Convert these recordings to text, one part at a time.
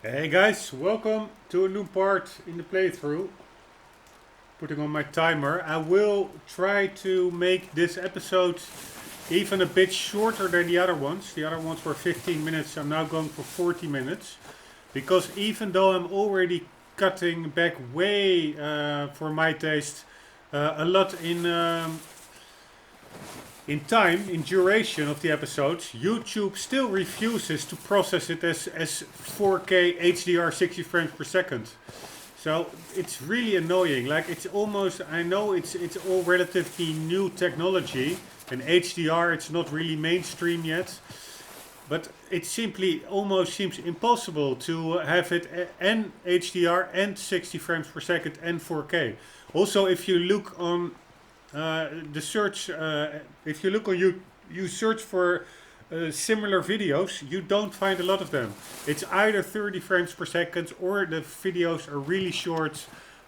Hey guys, welcome to a new part in the playthrough. Putting on my timer. I will try to make this episode even a bit shorter than the other ones. The other ones were 15 minutes, I'm now going for 40 minutes. Because even though I'm already cutting back way, for my taste, a lot in time, in duration of the episodes, YouTube still refuses to process it as 4K HDR 60 frames per second. So it's really annoying. Like it's almost, I know it's all relatively new technology, and HDR it's not really mainstream yet, but it simply almost seems impossible to have it and HDR and 60 frames per second and 4K. Also, if you look on the search, if you look on you search for similar videos, you don't find a lot of them. It's either 30 frames per second, or the videos are really short,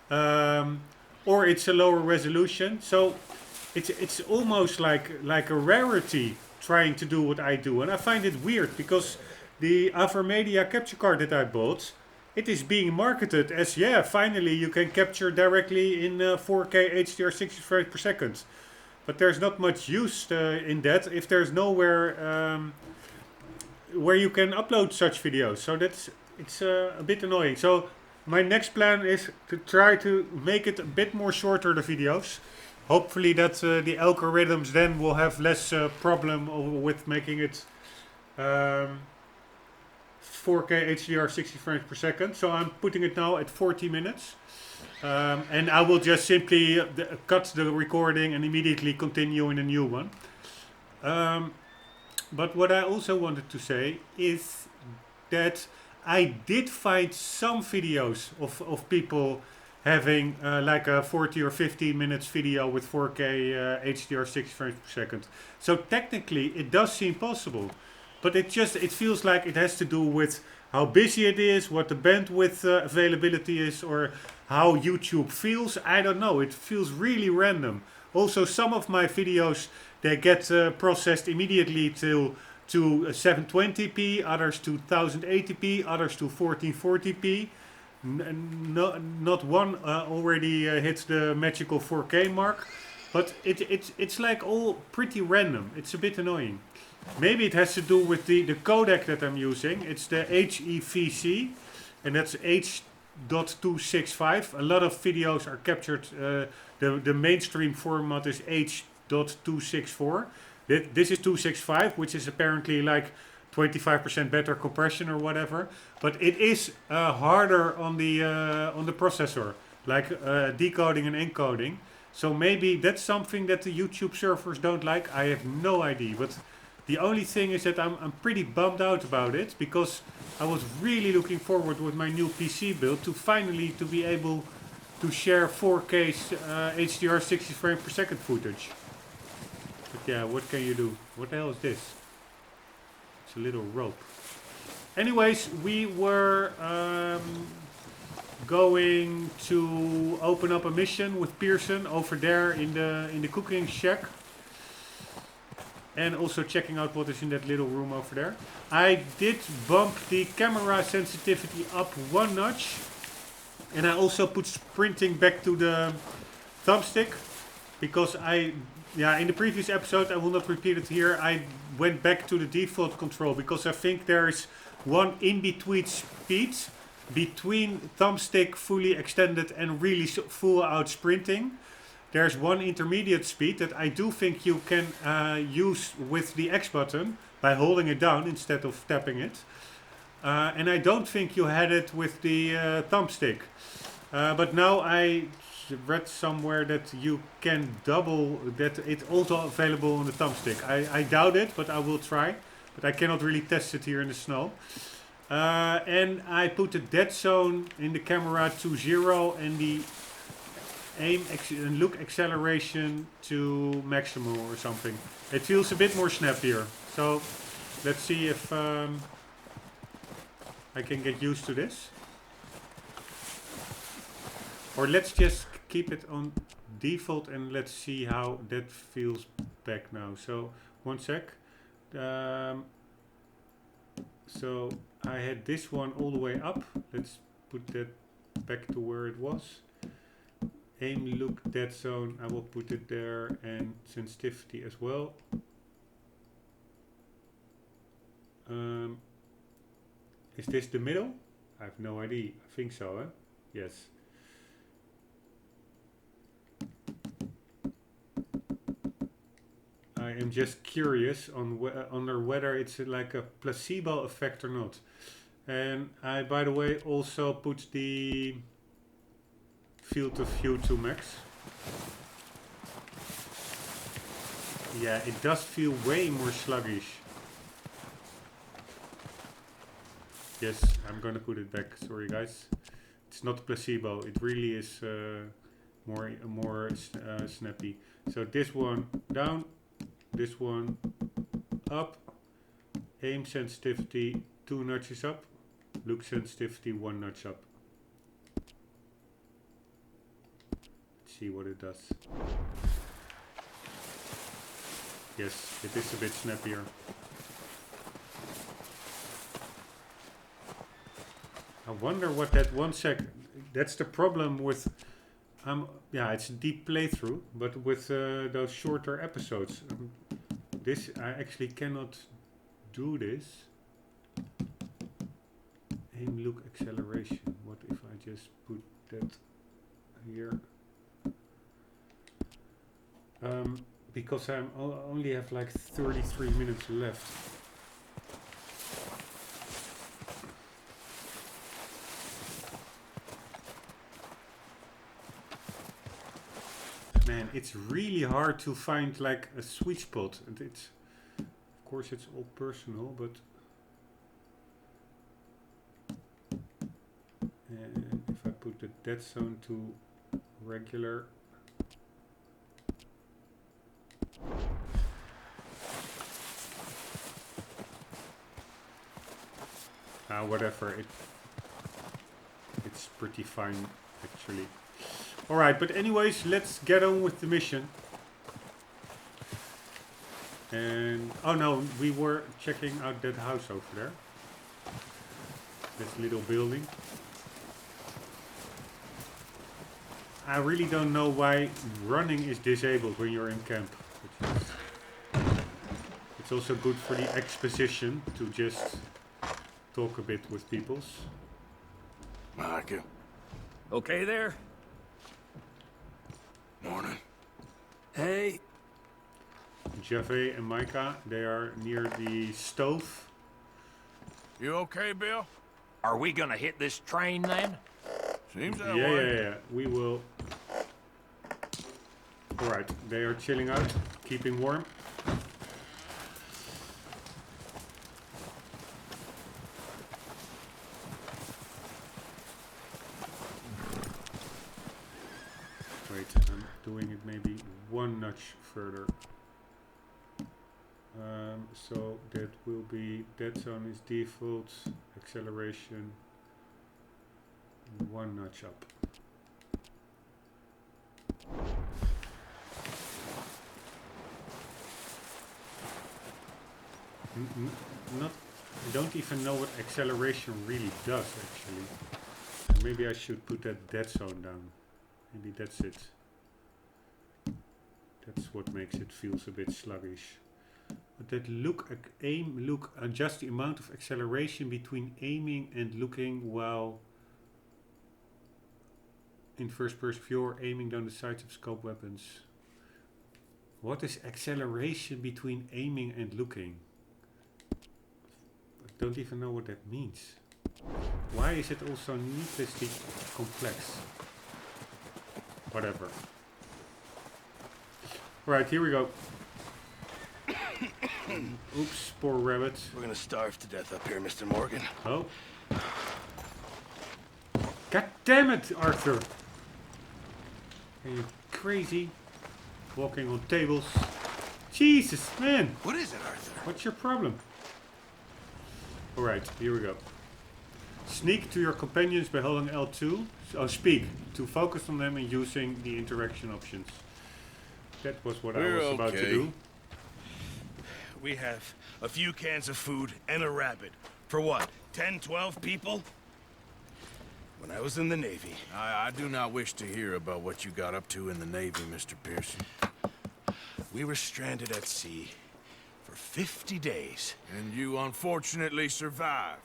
or it's a lower resolution. So it's almost like a rarity trying to do what I do, and I find it weird because the Avermedia capture card that I bought, it is being marketed as, yeah, finally you can capture directly in 4K HDR 60 frames per second. But there's not much use in that if there's nowhere where you can upload such videos. So it's a bit annoying. So my next plan is to try to make it a bit more shorter, the videos. Hopefully that the algorithms then will have less problem with making it 4K HDR 60 frames per second. So I'm putting it now at 40 minutes. And I will just simply cut the recording and immediately continue in a new one. But what I also wanted to say is that I did find some videos of people having like a 40 or 15 minutes video with 4K HDR 60 frames per second. So technically it does seem possible. But it feels like it has to do with how busy it is, what the bandwidth availability is, or how YouTube feels. I don't know. It feels really random. Also, some of my videos, they get processed immediately to 720p, others to 1080p, others to 1440p. Not one already hits the magical 4K mark, but it's like all pretty random. It's a bit annoying. Maybe it has to do with the codec that I'm using. It's the HEVC, and that's H.265. A lot of videos are captured. The mainstream format is H.264. This is 265, which is apparently like 25% better compression or whatever. But it is harder on the processor, like decoding and encoding. So maybe that's something that the YouTube servers don't like. I have no idea, but the only thing is that I'm pretty bummed out about it, because I was really looking forward with my new PC build to finally to be able to share 4K HDR 60 frames per second footage. But yeah, what can you do? What the hell is this? It's a little rope. Anyways, we were going to open up a mission with Pearson over there in the cooking shack. And also checking out what is in that little room over there. I did bump the camera sensitivity up one notch. And I also put sprinting back to the thumbstick. Because in the previous episode, I will not repeat it here, I went back to the default control. Because I think there's one in-between speed between thumbstick fully extended and really full out sprinting. There's one intermediate speed that I do think you can use with the X button by holding it down instead of tapping it. And I don't think you had it with the thumbstick. But now I read somewhere that you can double, that it's also available on the thumbstick. I doubt it, but I will try. But I cannot really test it here in the snow. And I put the dead zone in the camera to 0 and the aim and look acceleration to maximum or something. It feels a bit more snappier. So let's see if I can get used to this. Or let's just keep it on default and let's see how that feels back now. So one sec. So I had this one all the way up. Let's put that back to where it was. Aim, look, dead zone. I will put it there, and sensitivity as well. Is this the middle? I have no idea. I think so, huh? Yes. I am just curious on whether it's like a placebo effect or not. And I, by the way, also put the field of view to max. Yeah, it does feel way more sluggish. Yes, I'm gonna put it back. Sorry, guys. It's not placebo. It really is more snappy. So this one down, this one up. Aim sensitivity 2 notches up. Look sensitivity 1 notch up. Let's see what it does. Yes, it is a bit snappier. I wonder what that 1 sec. That's the problem with. Yeah, it's a deep playthrough, but with those shorter episodes, this I actually cannot do this. Aim, look, acceleration. What if I just put that here? Because I only have like 33 minutes left. Man, it's really hard to find like a sweet spot, and it's, of course, it's all personal, but and if I put the dead zone to regular, whatever, it's pretty fine actually. Alright, but anyways, let's get on with the mission. And, oh no, we were checking out that house over there. This little building. I really don't know why running is disabled when you're in camp. It's also good for the exposition to just talk a bit with peoples. Michael. Okay there? Morning. Hey. Jave and Micah, they are near the stove. You okay, Bill? Are we gonna hit this train then? Seems that way. Yeah, we will. Alright, they are chilling out, keeping warm. Wait, I'm doing it maybe 1 notch further. So that will be, dead zone is default, acceleration 1 notch up. Not, I don't even know what acceleration really does actually. Maybe I should put that dead zone down. Maybe that's it. That's what makes it feels a bit sluggish. But that look, aim, look, adjust the amount of acceleration between aiming and looking while in first person view or aiming down the sights of scope weapons. What is acceleration between aiming and looking? I don't even know what that means. Why is it also needlessly complex? Whatever. Right, here we go. Oops, poor rabbit. We're gonna starve to death up here, Mr. Morgan. Oh. God damn it, Arthur. Are you crazy? Walking on tables. Jesus, man. What is it, Arthur? What's your problem? Alright, here we go. Sneak to your companions by holding L2. Speak to focus on them and using the interaction options. That was what I was about to do. We have a few cans of food and a rabbit. For what? 10, 12 people? When I was in the Navy. I do not wish to hear about what you got up to in the Navy, Mr. Pearson. We were stranded at sea for 50 days. And you unfortunately survived.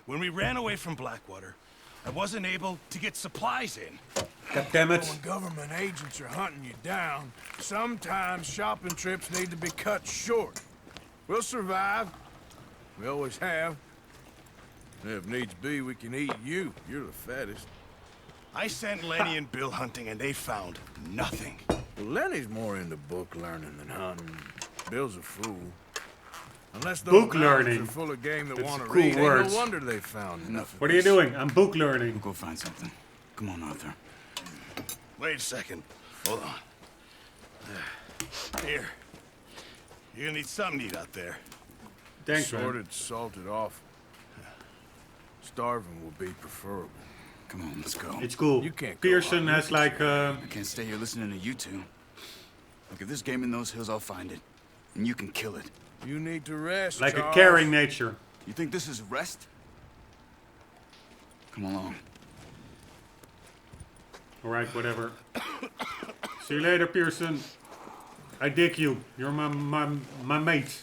When we ran away from Blackwater, I wasn't able to get supplies in. God damn it. When government agents are hunting you down, sometimes shopping trips need to be cut short. We'll survive. We always have. If needs be, we can eat you. You're the fattest. I sent Lenny and Bill hunting, and they found nothing. Well, Lenny's more into book learning than hunting. Bill's a fool. Unless those Book learning. are full of game that That's want to cool read, ain't words. no wonder they found nothing. What are you doing? I'm book learning. We'll go find something. Come on, Arthur. Wait a second. Hold on. Here. You're gonna need something to eat out there. Thanks, man. Sorted, salted off. Starving will be preferable. Come on, let's go. It's cool. You can't go Pearson on. has like I can't stay here listening to you two. Look, if there's game in those hills, I'll find it. And you can kill it. You need to rest, like a Charles. caring nature. You think this is rest? Come along. Alright, whatever. See you later, Pearson. I dig you. You're my mate.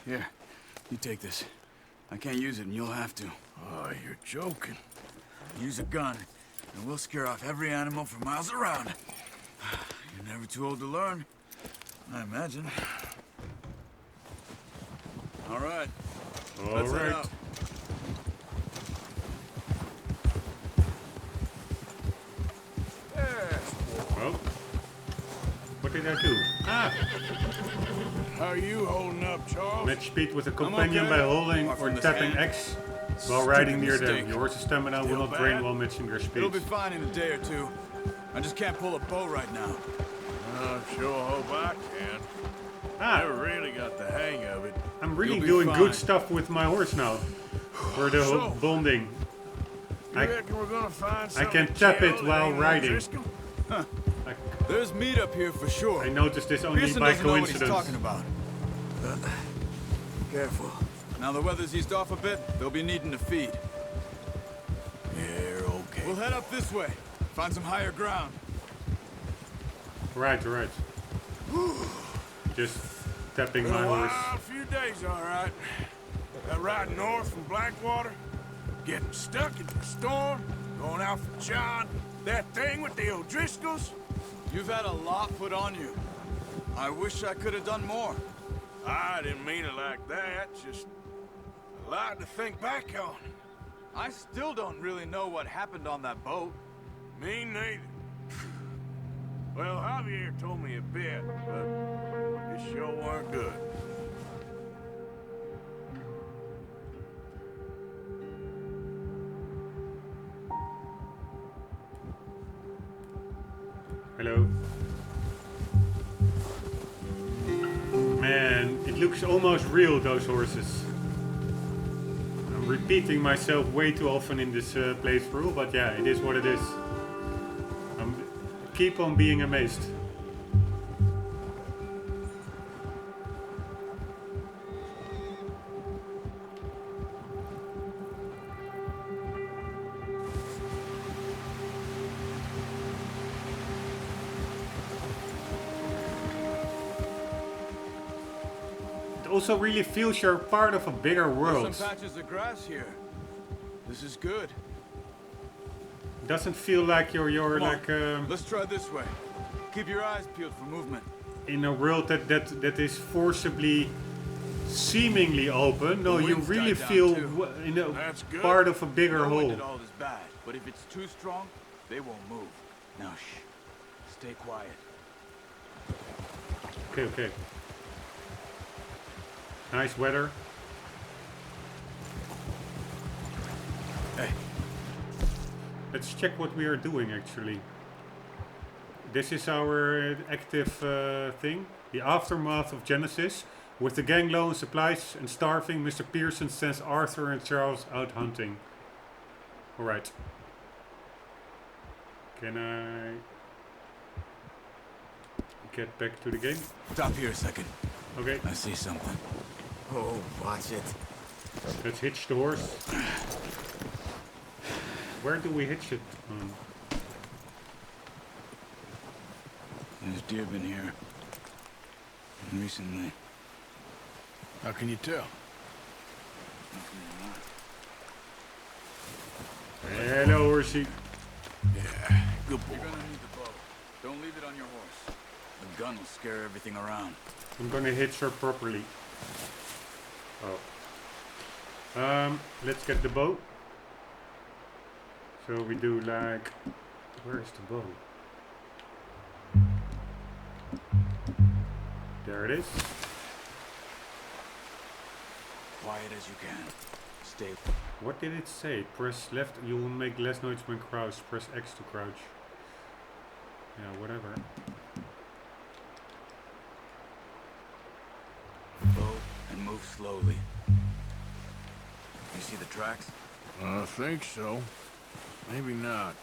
Here, you take this. I can't use it, and you'll have to. Oh, you're joking. Use a gun, and we'll scare off every animal for miles around. You're never too old to learn, I imagine. All right. Let's head Alright. out. Well, what did I do? Ah, How are you holding up, Charles? match speed with a companion okay. by holding Apart or from this tapping hand. X while riding near them. mistake. Your horse's stamina will Still not drain bad? while matching their speed. It'll be fine in a day or two. I just can't pull a bow right now. I sure hope I can. Ah, I really got the hang of it. I'm really You'll be doing fine. good stuff with my horse now. For the So, bonding. You I- reckon we're gonna find something can to tap kill it that while ain't no riding. Driscoll? There's meat up here for sure. I noticed this only Pearson by doesn't know what he's coincidence. talking about. Careful. Now the weather's eased off a bit, they'll be needing to feed. Yeah, okay. We'll head up this way. Find some higher ground. Right. Just tapping Been my a horse. wild few days, all right. That ride north from Blackwater, getting stuck in the storm, going out for John, that thing with the O'Driscolls. You've had a lot put on you. I wish I could have done more. I didn't mean it like that, just a lot to think back on. I still don't really know what happened on that boat. Me neither. Well, Javier told me a bit, but it sure weren't good. Hello. Man, it looks almost real, those horses. I'm repeating myself way too often in this playthrough, but yeah, it is what it is. Keep on being amazed. It also really feels you're part of a bigger world. There's some patches of grass here. This is good. Doesn't feel like you're Come on, like let's try this way. Keep your eyes peeled for movement. in a world that is forcibly seemingly open. No, The you wind's really died down feel too. in a That's good. part of a bigger No wind whole. at all is bad, but if it's too strong, they won't move. Now shh. Stay quiet. Okay. Nice weather. Hey, Let's check what we are doing actually. This is our active thing. The aftermath of Genesis. With the gang low on supplies and starving, Mr. Pearson sends Arthur and Charles out hunting. Alright. Can I get back to the game? stop here a second. Okay. I see something. Oh, watch it. Let's hitch the horse. Where do we hitch it? There's deer been here. Recently. How can you tell? Hello, horsey. Yeah, good boy. You're gonna need the bow. Don't leave it on your horse. The gun will scare everything around. I'm gonna hitch her properly. Oh. Let's get the bow. So we do like... Where's the bow? There it is. Quiet as you can. Stay. What did it say? Press left, you will make less noise when crouched. Press X to crouch. Yeah, whatever. Bow and move slowly. You see the tracks? I think so. Maybe not.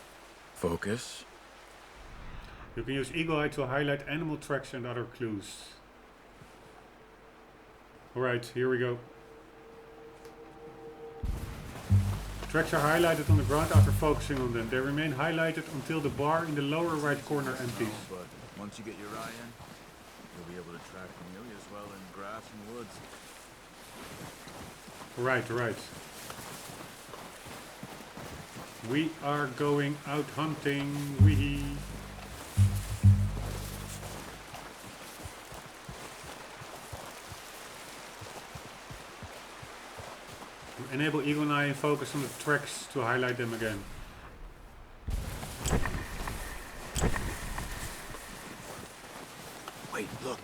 Focus. You can use eagle eye to highlight animal tracks and other clues. Alright, here we go. Tracks are highlighted on the ground after focusing on them. They remain highlighted until the bar in the lower right corner empties. No, but once you get your eye in, you'll be able to track Amelia as well in grass and woods. Right. We are going out hunting. Wee. Enable eagle eye and focus on the tracks to highlight them again. Wait, look.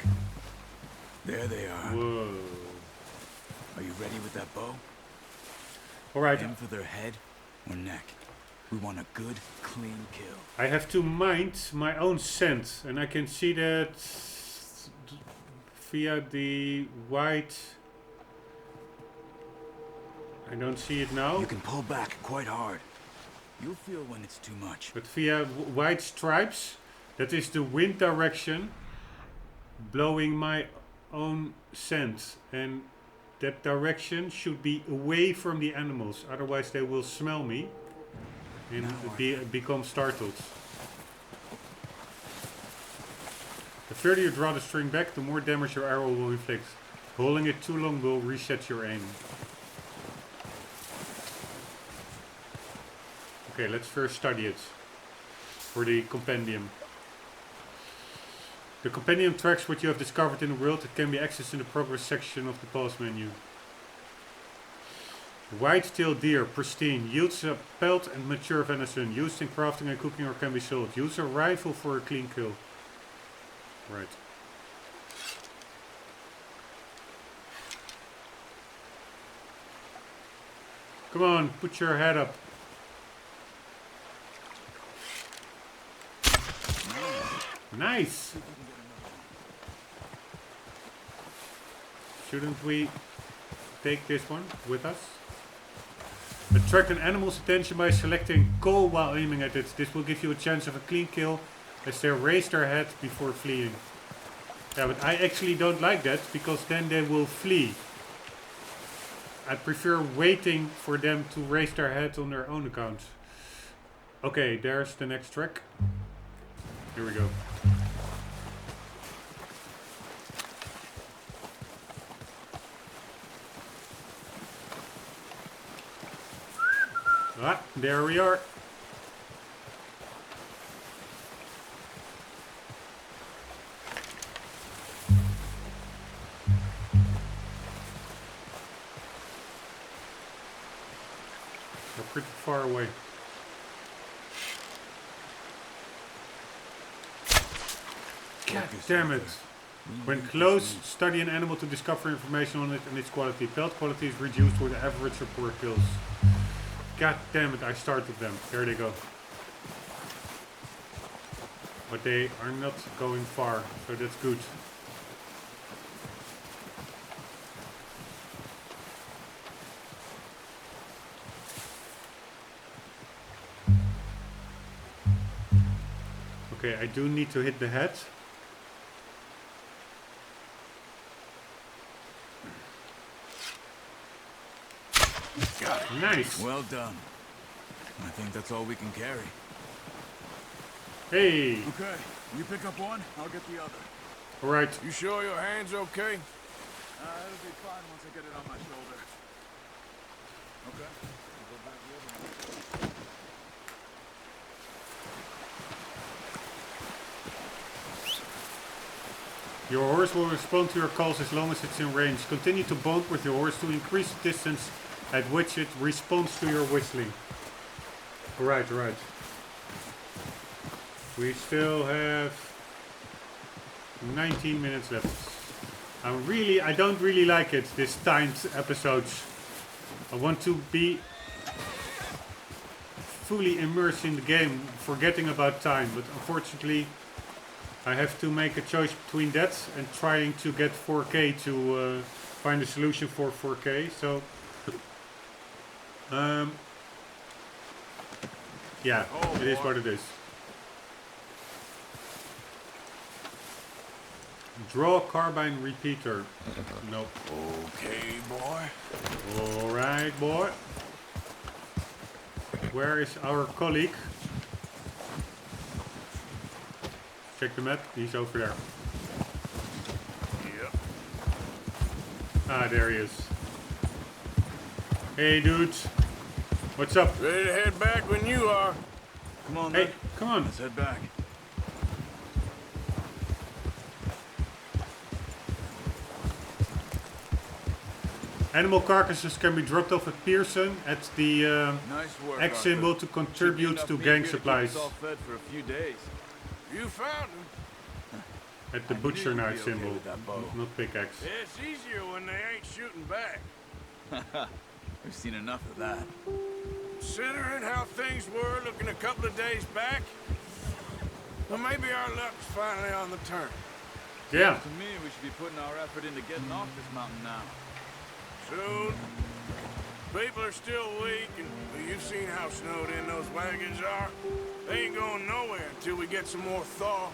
There they are. Whoa. Are you ready with that bow? Alright. Aim for their head or neck. We want a good, clean kill. I have to mind my own scent, and I can see that via the white. I don't see it now. You can pull back quite hard. You'll feel when it's too much. But via white stripes, that is the wind direction blowing my own scent, and that direction should be away from the animals, otherwise they will smell me and become startled. The further you draw the string back, the more damage your arrow will inflict. Holding it too long will reset your aim. Okay, let's first study it for the compendium. The compendium tracks what you have discovered in the world. It can be accessed in the progress section of the pause menu. White-tailed deer, pristine, yields a pelt and mature venison, used in crafting and cooking or can be sold. Use a rifle for a clean kill. Right. Come on, put your head up. Nice! Shouldn't we take this one with us? Attract an animal's attention by selecting call while aiming at it. This will give you a chance of a clean kill as they raise their head before fleeing. Yeah, but I actually don't like that because then they will flee. I prefer waiting for them to raise their head on their own account. Okay, there's the next track. Here we go. Ah, there we are. We're pretty far away. God damn it. When close, study an animal to discover information on it and its quality. Pelt quality is reduced with the average of per kills. God damn it, I started them. There they go. But they are not going far, so that's good. Okay, I do need to hit the head. Got it. Nice. Well done. I think that's all we can carry. Hey. Okay, you pick up one, I'll get the other. All right. You sure your hand's okay? It'll be fine once I get it on my shoulder. Okay. I'll go grab the other one. Your horse will respond to your calls as long as it's in range. Continue to bond with your horse to increase the distance at which it responds to your whistling. Right. We still have 19 minutes left. I don't really like it, this timed episodes. I want to be fully immersed in the game, forgetting about time, but unfortunately I have to make a choice between that and trying to get 4K to find a solution for 4K. So, yeah, it is what it is. Draw carbine repeater. Nope. Okay, boy. Alright, boy. Where is our colleague? Check the map. He's over there. Yep. Ah, there he is. Hey, dude. What's up? Ready to head back when you are. Come on, Hey, then. come on. Let's head back. Animal carcasses can be dropped off at Pearson at the Nice work, X symbol Arthur. to Should be contribute enough to meat gang here to keep supplies. us all fed for a few days. You found him. At the I butcher knew you'd knife be okay symbol, with that bow. not pickaxe. It's easier when they ain't shooting back. We've seen enough of that. Considering how things were looking a couple of days back, well, maybe our luck's finally on the turn. Yeah. To me, we should be putting our effort into getting off this mountain now. Soon. People are still weak, and well, you've seen how snowed in those wagons are. They ain't going nowhere until we get some more thaw.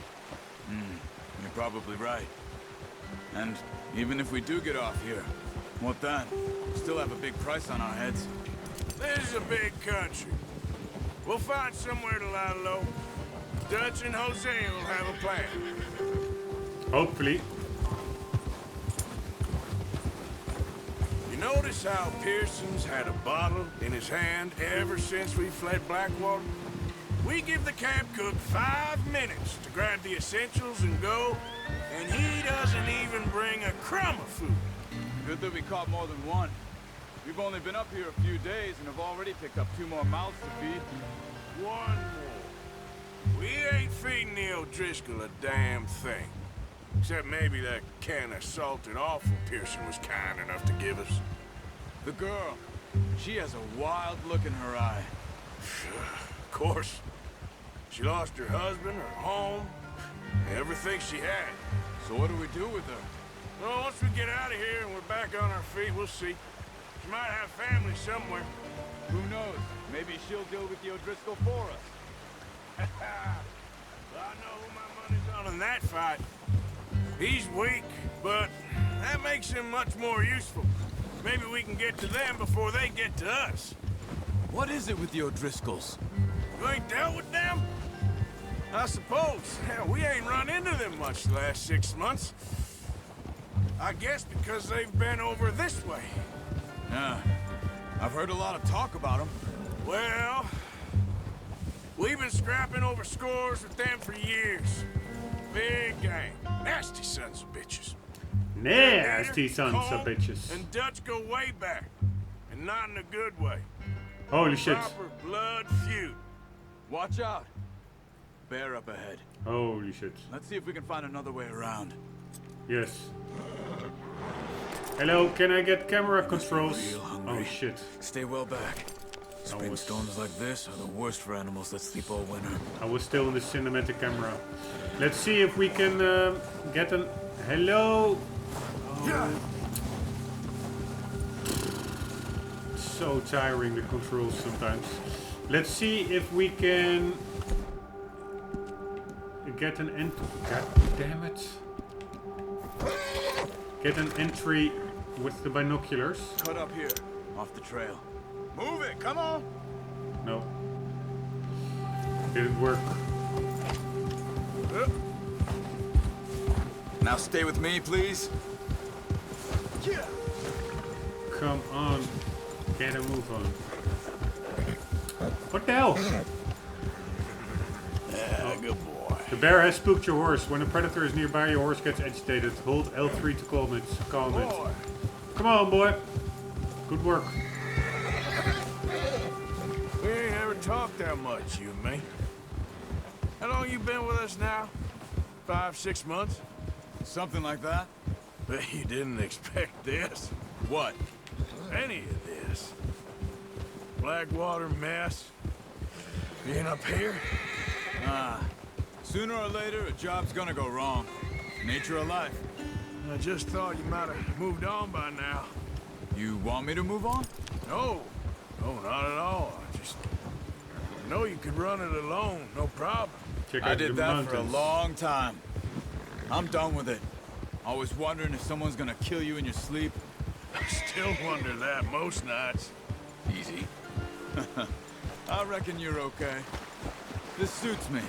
You're probably right. And even if we do get off here, what then? We still have a big price on our heads. This is a big country. We'll find somewhere to lie low. Dutch and Jose will have a plan. Hopefully. You notice how Pearson's had a bottle in his hand ever since we fled Blackwater? We give the camp cook 5 minutes to grab the essentials and go, and he doesn't even bring a crumb of food. Good that we caught more than one. We've only been up here a few days and have already picked up 2 more mouths to feed. One more. We ain't feeding the O'Driscoll a damn thing. Except maybe that can of salted offal Pearson was kind enough to give us. The girl, she has a wild look in her eye. Of course. She lost her husband, her home, everything she had. So what do we do with her? Well, once we get out of here and we're back on our feet, we'll see. She might have family somewhere. Who knows? Maybe she'll deal with the O'Driscoll for us. Well, I know who my money's on in that fight. He's weak, but that makes him much more useful. Maybe we can get to them before they get to us. What is it with the O'Driscolls? You ain't dealt with them? I suppose. Hell, we ain't run into them much the last 6 months. I guess because they've been over this way. Yeah, I've heard a lot of talk about them. Well, we've been scrapping over scores with them for years. Big gang. Nasty sons of bitches. Nasty sons of Cole bitches. and Dutch go way back. And not in a good way. Holy shit. Proper blood feud. Watch out. Bear up ahead. Holy shit. Let's see if we can find another way around. Yes. Hello, can I get camera controls? Real hungry. Oh shit. Stay well back. Spring storms like this are the worst for animals that sleep all winter. I was still in the cinematic camera. Let's see if we can get an... Hello? Yeah. So tiring, the controls sometimes. Let's see if we can get an entry. God damn it. Get an entry with the binoculars. Cut up here. off the trail. Move it, come on! No. Didn't work. Now stay with me, please. Yeah. Come on. Can't I move on? What the hell? Yeah, good boy. The bear has spooked your horse. When a predator is nearby, your horse gets agitated. Hold L3 to calm it. Boy. Come on, boy. Good work. We ain't ever talked that much, you and me. How long you been with us now? 5, 6 months? Something like that? Bet you didn't expect this. What? Any of this. Blackwater mess. Being up here? Ah. Sooner or later, a job's gonna go wrong. Nature of life. I just thought you might have moved on by now. You want me to move on? No. No, not at all. I just know you could run it alone, no problem. Check I out did the that mountains. for a long time. I'm done with it. Always wondering if someone's gonna kill you in your sleep. I still wonder that most nights. Easy. I reckon you're okay. This suits me.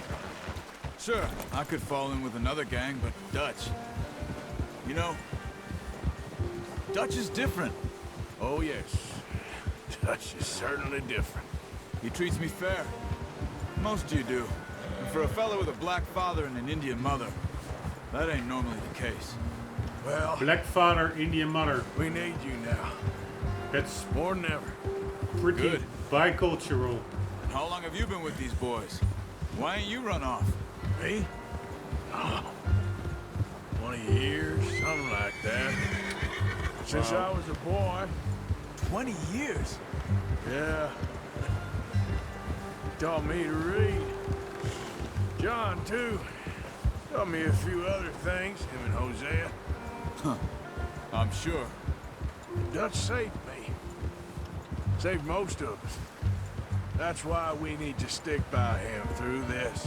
Sure, I could fall in with another gang, but Dutch... You know, Dutch is different. Oh, yes. Dutch is certainly different. He treats me fair. Most of you do. And for a fella with a black father and an Indian mother, that ain't normally the case. Well, Black father, Indian mother. we need you now. That's More than ever. pretty Good. bicultural. How long have you been with these boys? Why ain't you run off? Me? Oh, 20 years, something like that. Since I was a boy. 20 years? Yeah. He taught me to read. John, too. Taught me a few other things, him and Hosea. I'm sure. Dutch saved me. Saved most of us. That's why we need to stick by him through this.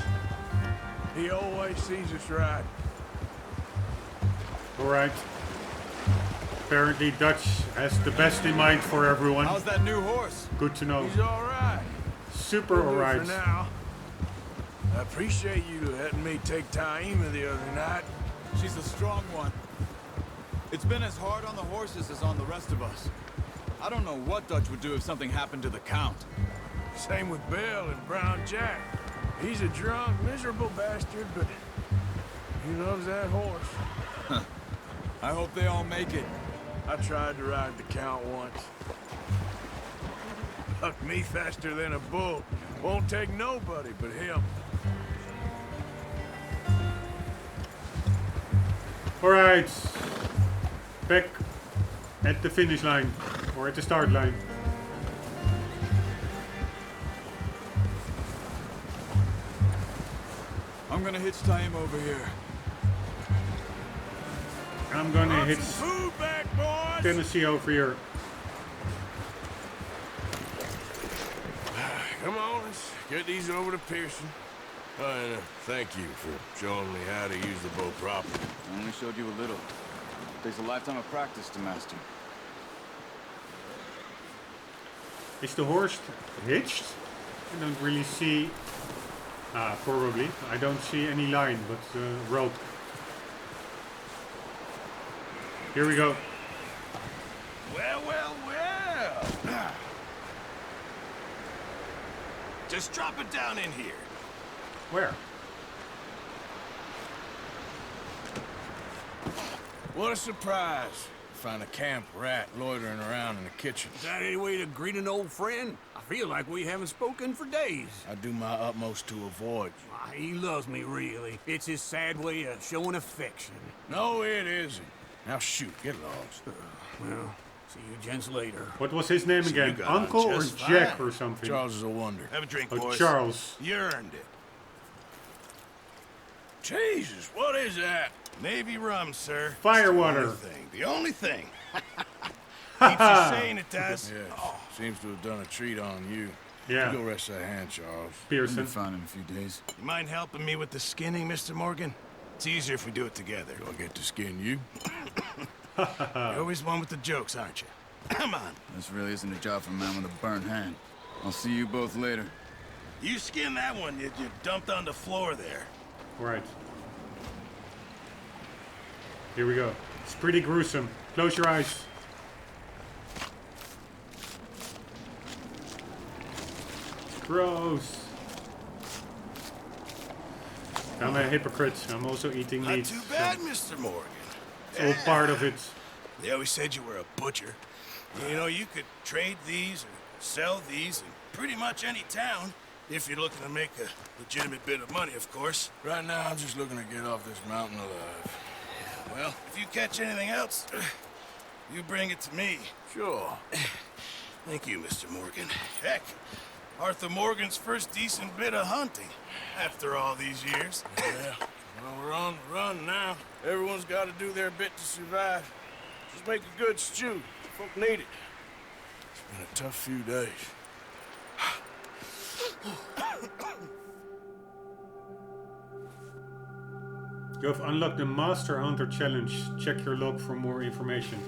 He always sees us right. Alright. Apparently Dutch has the best in mind for everyone. How's that new horse? Good to know. He's all right. Super We'll do alright. For now. I appreciate you letting me take Taima the other night. She's a strong one. It's been as hard on the horses as on the rest of us. I don't know what Dutch would do if something happened to the Count. Same with Bill and Brown Jack. He's a drunk, miserable bastard, but he loves that horse. I hope they all make it. I tried to ride the Count once. Bucked me faster than a bull. Won't take nobody but him. Alright. Back at the finish line. Or at the start line. I'm gonna hitch Taima over here. I'm gonna Want hit some food back, boys? Tennessee over here. Come on, let's get these over to Pearson. And thank you for showing me how to use the bow properly. I only showed you a little. Takes a lifetime of practice to master. Is the horse hitched? I don't really see... probably. I don't see any line, but rope. Here we go. Well, well, well. Just drop it down in here. Where? What a surprise. Find a camp rat loitering around in the kitchen. Is that any way to greet an old friend? I feel like we haven't spoken for days. I do my utmost to avoid you. Why, he loves me, really. It's his sad way of showing affection. No, it isn't. Now shoot, get lost. Well, see you gents later. What was his name So again? you got on Uncle or just Jack fine. or something? Charles is a wonder. Have a drink, Oh, boys. Charles. You earned it. Jesus, what is that? Navy rum, sir. Firewater. The only thing. Keeps you sane, it does. Yes. Oh. Seems to have done a treat on you. Yeah. You go rest that hand, Charles. I'll Pearson. be fine in a few days. You mind helping me with the skinning, Mr. Morgan? It's easier if we do it together. Do I get to skin you? You're always one with the jokes, aren't you? Come on. This really isn't a job for a man with a burnt hand. I'll see you both later. You skinned that one you dumped on the floor there. Right. Here we go. It's pretty gruesome. Close your eyes. It's gross. I'm a hypocrite. I'm also eating Not meat. too bad, Mr. Morgan. It's all part of it. They always said you were a butcher. You know, you could trade these or sell these in pretty much any town if you're looking to make a legitimate bit of money, of course. Right now, I'm just looking to get off this mountain alive. Well, if you catch anything else, you bring it to me. Sure. Thank you, Mr. Morgan. Heck, Arthur Morgan's first decent bit of hunting after all these years. Yeah. Well, we're on the run now. Everyone's got to do their bit to survive. Just make a good stew. Folk need it. It's been a tough few days. You have unlocked the Master Hunter challenge. Check your log for more information.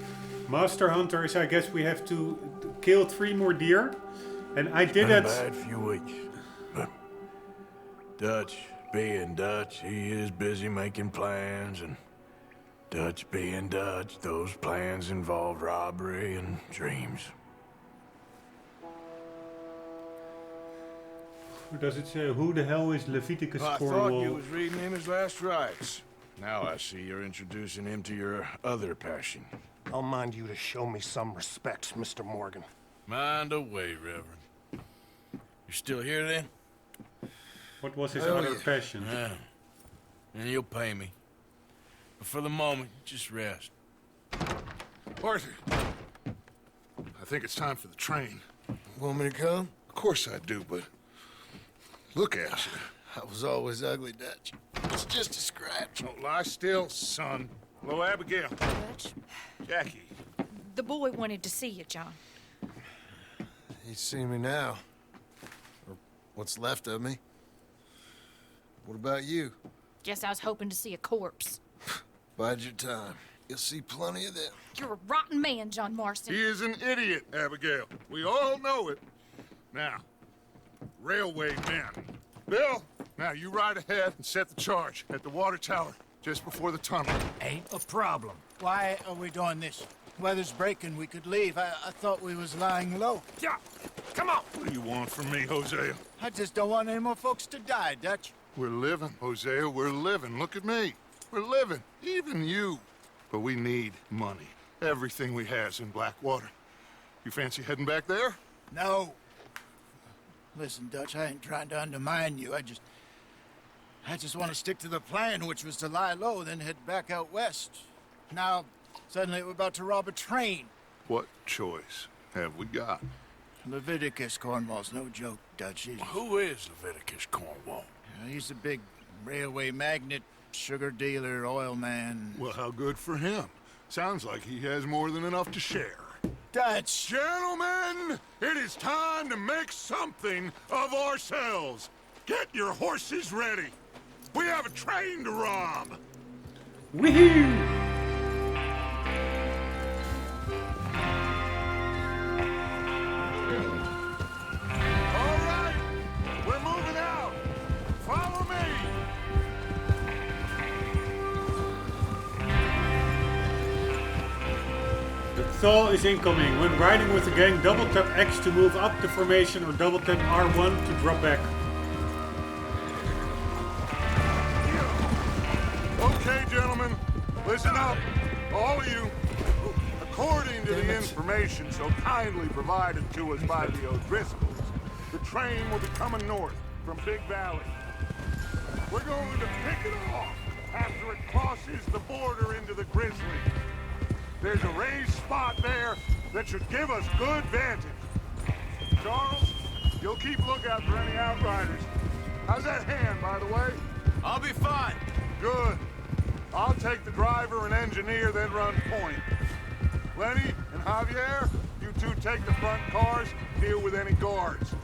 Master Hunter is, I guess, we have to kill 3 more deer. And I did Been it. a bad few weeks. But Dutch, being Dutch, he is busy making plans, and Dutch being Dutch, those plans involve robbery and dreams. Does it say who the hell is Leviticus I Cornwall? thought you was reading him his last rites. Now I see you're introducing him to your other passion. I'll mind you to show me some respect, Mr. Morgan. Mind away, Reverend. You still here then? What was his Hell other yeah. passion? Yeah. And you'll pay me. But for the moment, just rest. Arthur, I think it's time for the train. Want me to come? Of course I do, but look at you. I was always ugly, Dutch. It's just a scratch. Don't lie still, son. Hello, Abigail. Dutch, Jackie. the boy wanted to see you, John. He's seen me now. Or what's left of me. What about you? Guess I was hoping to see a corpse. Bide your time. You'll see plenty of them. You're a rotten man, John Marston. He is an idiot, Abigail. We all know it. Now, railway men. Bill, now you ride ahead and set the charge at the water tower just before the tunnel. Ain't a problem. Why are we doing this? Weather's breaking. We could leave. I thought we was lying low. Yeah, come on. What do you want from me, Hosea? I just don't want any more folks to die, Dutch. We're living, Hosea. We're living. Look at me. We're living. Even you. But we need money. Everything we has in Blackwater. You fancy heading back there? No. Listen, Dutch, I ain't trying to undermine you. I just want to stick to the plan, which was to lie low, then head back out west. Now, suddenly we're about to rob a train. What choice have we got? Leviticus Cornwall's no joke, Dutch. Who is Leviticus Cornwall? He's a big railway magnate, sugar dealer, oil man. Well, how good for him. Sounds like he has more than enough to share. Dutch! Gentlemen, it is time to make something of ourselves. Get your horses ready. We have a train to rob. Woohoo! All right, we're moving out. Follow me. The thaw is incoming. When riding with the gang, double tap X to move up the formation or double tap R1 to drop back. Okay, gentlemen, listen up. All of you. According to the information so kindly provided to us by the O'Driscolls, the train will be coming north from Big Valley. We're going to pick it off after it crosses the border into the Grizzly. There's a raised spot there that should give us good vantage. Charles, you'll keep lookout for any outriders. How's that hand, by the way? I'll be fine. Good. I'll take the driver and engineer, then run point. Lenny and Javier, you two take the front cars, deal with any guards.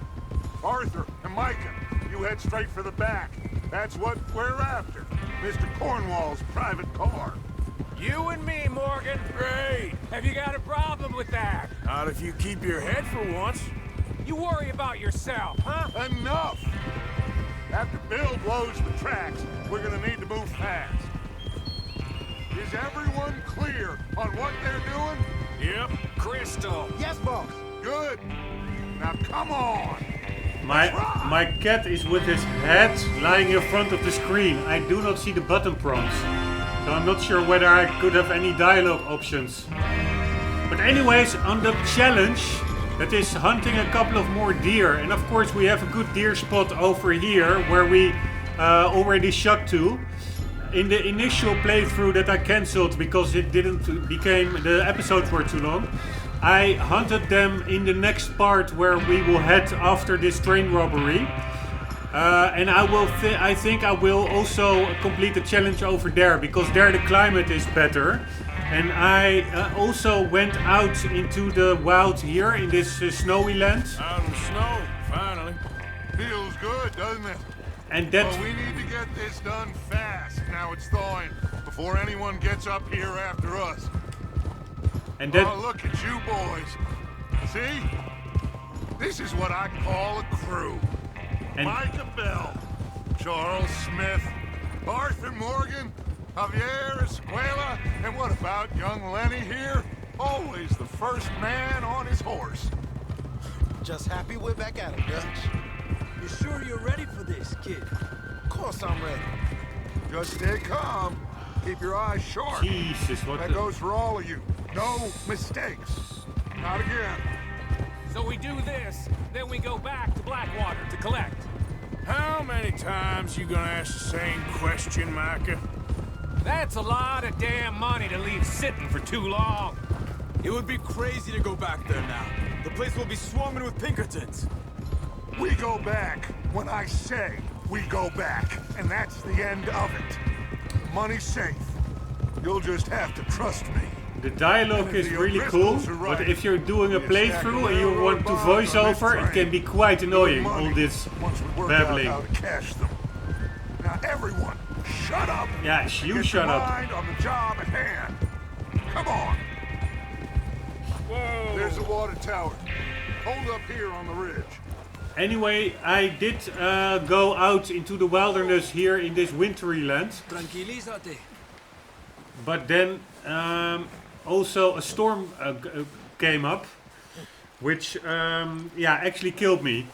Arthur and Micah, you head straight for the back. That's what we're after. Mr. Cornwall's private car. You and me, Morgan. Great! Have you got a problem with that? Not if you keep your head for once. You worry about yourself, huh? Enough! After Bill blows the tracks, we're gonna need to move fast. Is everyone clear on what they're doing? Yep. Crystal. Yes, boss. Good. Now come on. My cat is with his head lying in front of the screen. I do not see the button prompts. So I'm not sure whether I could have any dialogue options. But anyways, on the challenge, that is hunting a couple of more deer. And of course we have a good deer spot over here where we already shot to. In the initial playthrough that I cancelled because it the episodes were too long, I hunted them in the next part where we will head after this train robbery. And I think I will also complete the challenge over there because there the climate is better. And I also went out into the wild here in this snowy land. Out in the snow, finally. Feels good, doesn't it? And that... Well, we need to get this done fast. Now it's thawing before anyone gets up here after us. And that... Oh, look at you boys. See? This is what I call a crew. And... Micah Bell, Charles Smith, Arthur Morgan, Javier Escuela, and what about young Lenny here? Always the first man on his horse. Just happy we're back at it, Dutch. You sure you're ready for this, kid? Of course I'm ready. Just stay calm. Keep your eyes sharp. Jesus, what That the... goes for all of you. No mistakes. Not again. So we do this, then we go back to Blackwater to collect. How many times you gonna ask the same question, Micah? That's a lot of damn money to leave sitting for too long. It would be crazy to go back there now. The place will be swarming with Pinkertons. We go back when I say we go back, and that's the end of it. Money's safe. You'll just have to trust me. The dialogue is really cool, but if you're doing a playthrough and you want to voice over, it can be quite annoying, all this babbling. How to cash them. Now everyone, shut up. Yeah, you shut up. Mind on the job at hand. Come on. Whoa! There's the water tower. Hold up here on the ridge. Anyway, I did go out into the wilderness here in this wintry land. Tranquilízate. But then also a storm came up, which yeah, actually killed me.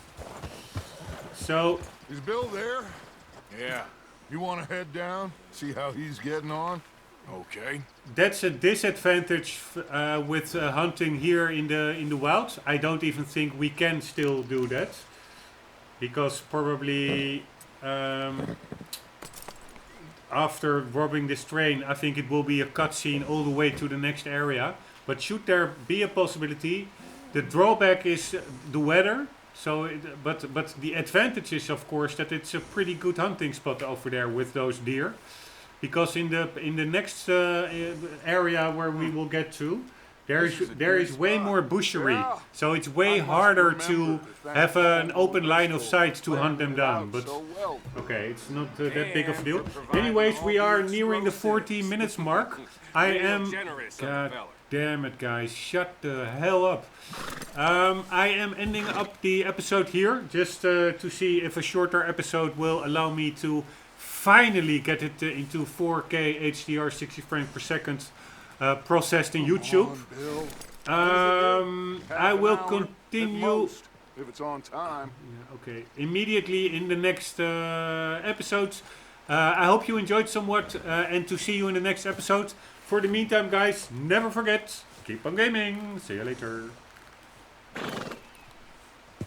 So... Is Bill there? Yeah. You want to head down, see how he's getting on? Okay. That's a disadvantage with hunting here in the wild. I don't even think we can still do that, because probably after robbing this train, I think it will be a cutscene all the way to the next area. But should there be a possibility, the drawback is the weather. So, but the advantage is of course that it's a pretty good hunting spot over there with those deer. Because in the next area where we will get to, there is way more bushery, so it's way harder to have an open line of sight to hunt them down. But okay, it's not that big of a deal. Anyways, we are nearing the 40 minutes mark. I am... God damn it, guys! Shut the hell up. I am ending up the episode here, just to see if a shorter episode will allow me to finally get it into 4K HDR 60 frames per second processed in YouTube. I will continue if it's on time. Okay, immediately in the next episodes. I hope you enjoyed somewhat, and to see you in the next episode. For the meantime, guys, never forget, keep on gaming. See you later.